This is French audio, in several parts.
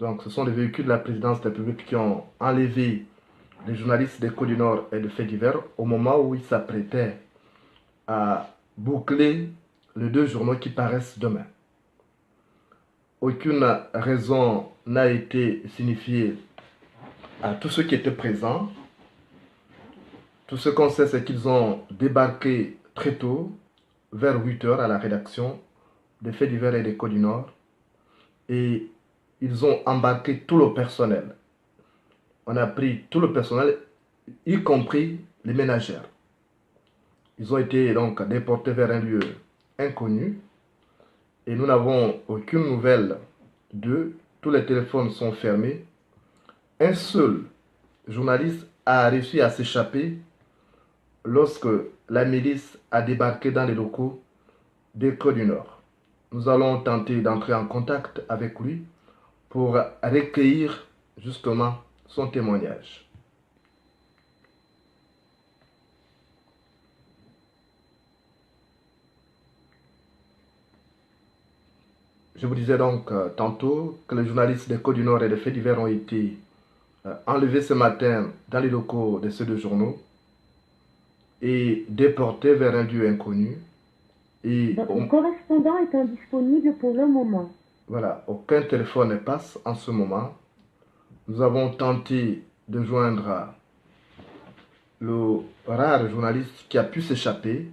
Donc, ce sont les véhicules de la présidence de la République qui ont enlevé les journalistes d'Écho du Nord et de Faits divers au moment où ils s'apprêtaient à boucler les deux journaux qui paraissent demain. Aucune raison n'a été signifiée à tous ceux qui étaient présents. Tout ce qu'on sait, c'est qu'ils ont débarqué très tôt, vers 8 heures, à la rédaction des Faits divers et d'Écho du Nord. Et ils ont embarqué tout le personnel. On a pris tout le personnel, y compris les ménagères. Ils ont été donc déportés vers un lieu inconnu et nous n'avons aucune nouvelle d'eux. Tous les téléphones sont fermés. Un seul journaliste a réussi à s'échapper lorsque la milice a débarqué dans les locaux d'Écho du Nord. Nous allons tenter d'entrer en contact avec lui pour recueillir justement son témoignage. Je vous disais donc tantôt que les journalistes des Côtes du Nord et des Faits divers ont été enlevés ce matin dans les locaux de ces deux journaux et déportés vers un lieu inconnu. Et Votre correspondant est indisponible pour le moment. Voilà, aucun téléphone ne passe en ce moment. Nous avons tenté de joindre le rare journaliste qui a pu s'échapper.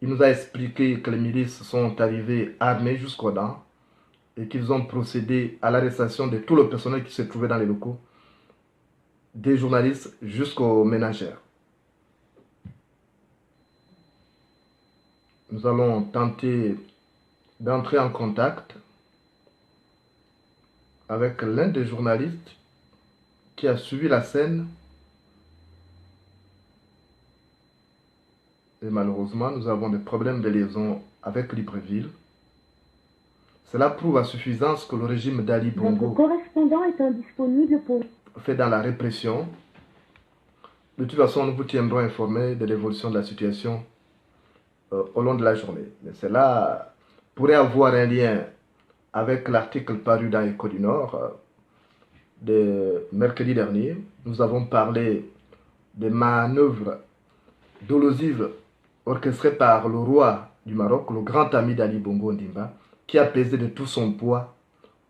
Il nous a expliqué que les milices sont arrivées armées jusqu'aux dents et qu'ils ont procédé à l'arrestation de tout le personnel qui se trouvait dans les locaux, des journalistes jusqu'aux ménagères. Nous allons tenter d'entrer en contact avec l'un des journalistes qui a suivi la scène. Et malheureusement, nous avons des problèmes de liaison avec Libreville. Cela prouve à suffisance que le régime d'Ali Bongo Votre correspondant est indisponible pour... fait dans la répression. De toute façon, nous vous tiendrons informés de l'évolution de la situation au long de la journée. Mais cela pourrait avoir un lien avec l'article paru dans Écho du Nord de mercredi dernier. Nous avons parlé des manœuvres dolosives orchestrées par le roi du Maroc, le grand ami d'Ali Bongo Ondimba, qui a pesé de tout son poids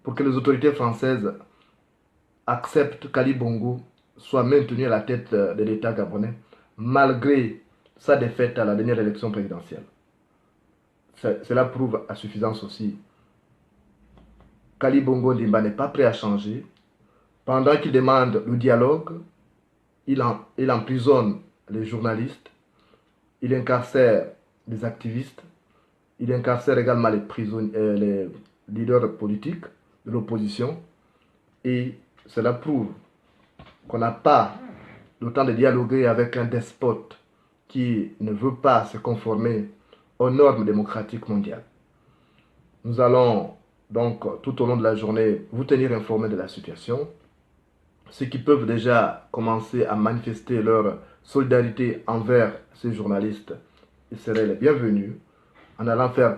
pour que les autorités françaises acceptent qu'Ali Bongo soit maintenu à la tête de l'État gabonais, malgré sa défaite à la dernière élection présidentielle. Cela prouve à suffisance aussi qu'Ali Bongo Ondimba n'est pas prêt à changer. Pendant qu'il demande le dialogue, il emprisonne les journalistes, il incarcère les activistes, il incarcère également les leaders politiques de l'opposition. Et cela prouve qu'on n'a pas le temps de dialoguer avec un despote qui ne veut pas se conformer aux normes démocratiques mondiales. Nous allons donc tout au long de la journée vous tenir informés de la situation. Ceux qui peuvent déjà commencer à manifester leur solidarité envers ces journalistes, ils seraient les bienvenus en allant faire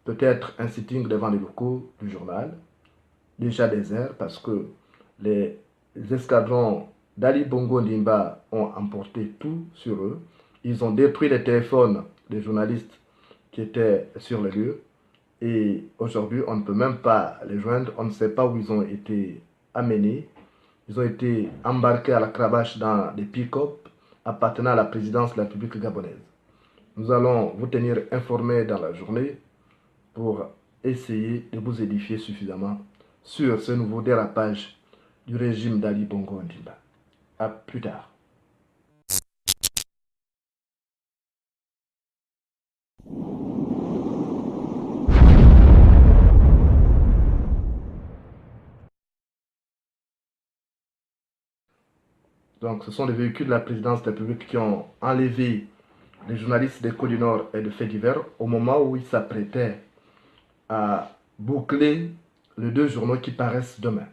peut-être un sitting devant les locaux du journal, déjà désert parce que les escadrons d'Ali Bongo Ondimba ont emporté tout sur eux. Ils ont détruit les téléphones des journalistes qui étaient sur le lieu et aujourd'hui on ne peut même pas les joindre, on ne sait pas où ils ont été amenés. Ils ont été embarqués à la cravache dans des pick-up appartenant à la présidence de la République gabonaise. Nous allons vous tenir informés dans la journée pour essayer de vous édifier suffisamment sur ce nouveau dérapage du régime d'Ali Bongo Ondimba. A plus tard. Donc, ce sont les véhicules de la présidence de la République qui ont enlevé les journalistes d'Écho du Nord et de Faits divers au moment où ils s'apprêtaient à boucler les deux journaux qui paraissent demain.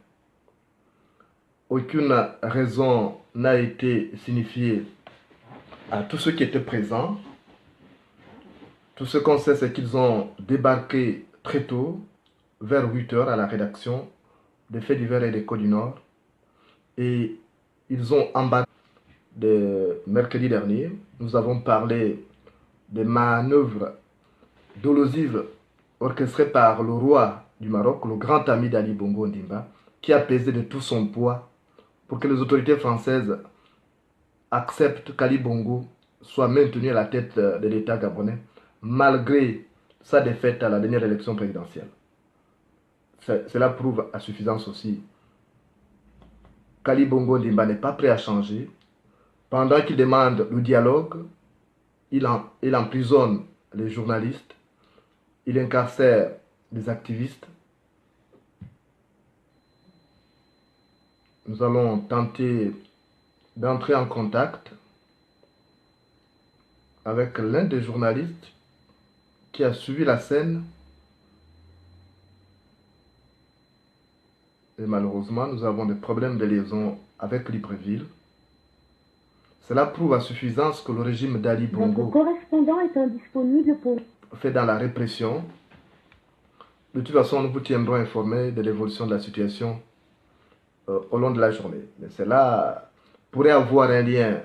Aucune raison n'a été signifiée à tous ceux qui étaient présents. Tout ce qu'on sait, c'est qu'ils ont débarqué très tôt, vers 8 heures, à la rédaction des faits divers et des Côtes du Nord. Et ils ont embarqué mercredi dernier. Nous avons parlé des manœuvres dolosives orchestrées par le roi du Maroc, le grand ami d'Ali Bongo Ondimba, qui a pesé de tout son poids pour que les autorités françaises acceptent qu'Ali Bongo soit maintenu à la tête de l'État gabonais, malgré sa défaite à la dernière élection présidentielle. Cela prouve à suffisance aussi qu'Ali Bongo Ondimba n'est pas prêt à changer. Pendant qu'il demande le dialogue, il emprisonne les journalistes, il incarcère des activistes. Nous allons tenter d'entrer en contact avec l'un des journalistes qui a suivi la scène. Et malheureusement, nous avons des problèmes de liaison avec Libreville. Cela prouve à suffisance que le régime d'Ali Bongo Votre correspondant est indisponible pour... fait dans la répression. De toute façon, nous vous tiendrons informés de l'évolution de la situation au long de la journée. Mais cela pourrait avoir un lien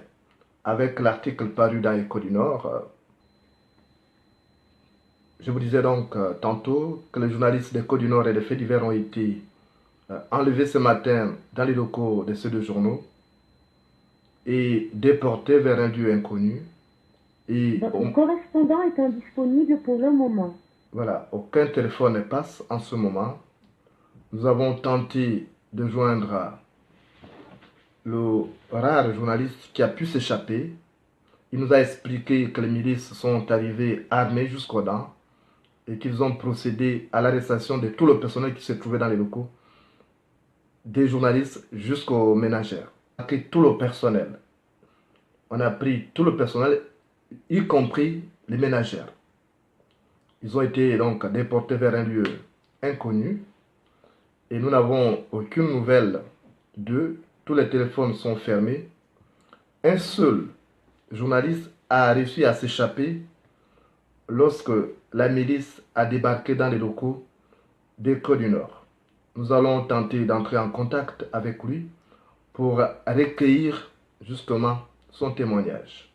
avec l'article paru dans Écho du Nord. Je vous disais donc tantôt que les journalistes d'Écho du Nord et des Faits divers ont été enlevés ce matin dans les locaux de ces deux journaux et déportés vers un lieu inconnu. Et Votre correspondant est indisponible pour le moment. voilà, aucun téléphone ne passe en ce moment. Nous avons tenté de joindre le rare journaliste qui a pu s'échapper. Il nous a expliqué que les milices sont arrivées armées jusqu'aux dents et qu'ils ont procédé à l'arrestation de tout le personnel qui se trouvait dans les locaux, des journalistes jusqu'aux ménagères. On a pris tout le personnel. On a pris tout le personnel, y compris les ménagères. Ils ont été donc déportés vers un lieu inconnu et nous n'avons aucune nouvelle d'eux. Tous les téléphones sont fermés. Un seul journaliste a réussi à s'échapper lorsque la milice a débarqué dans les locaux d'Écho du Nord. Nous allons tenter d'entrer en contact avec lui pour recueillir justement son témoignage.